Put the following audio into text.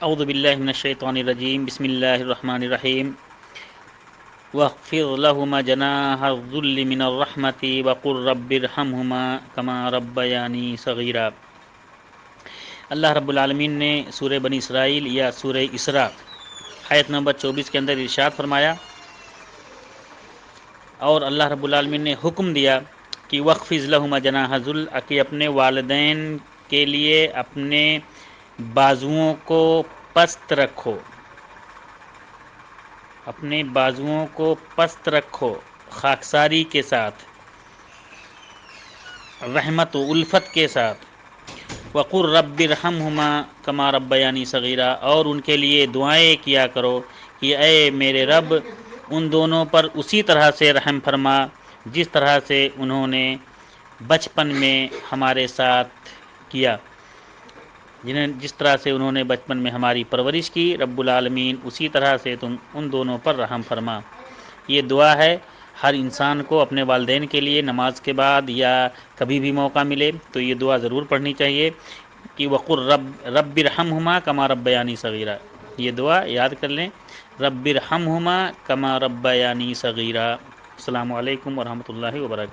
اعوذ باللہ من الشیطان الرجیم، بسم اللہ الرحمن الرحیم۔ واخفض لهما جناح الذل من الرحمة وقل رب ارحمهما كما ربياني صغيرا۔ اللہ رب العالمین نے سورہ بنی اسرائیل یا سورہ اسراء آیت نمبر 24 کے اندر ارشاد فرمایا، اور اللہ رب العالمین نے حکم دیا کہ وخفض لهما جناح الذل، کہ اپنے والدین کے لیے اپنے بازوؤں کو پست رکھو، اپنے بازوؤں کو پست رکھو خاکساری کے ساتھ، رحمت و الفت کے ساتھ۔ وقر رب ارحمہما کما ربیانی صغیرا، اور ان کے لیے دعائیں کیا کرو کہ اے میرے رب ان دونوں پر اسی طرح سے رحم فرما جس طرح سے انہوں نے بچپن میں ہمارے ساتھ کیا، جس طرح سے انہوں نے بچپن میں ہماری پرورش کی، رب العالمین اسی طرح سے تم ان دونوں پر رحم فرما۔ یہ دعا ہے ہر انسان کو اپنے والدین کے لیے نماز کے بعد یا کبھی بھی موقع ملے تو یہ دعا ضرور پڑھنی چاہیے کہ وقر رب ارحمہما کما ربیانی صغیرا۔ یہ دعا یاد کر لیں، رب ارحمہما کما ربیانی صغیرا۔ السلام علیکم ورحمۃ اللہ وبرکاتہ۔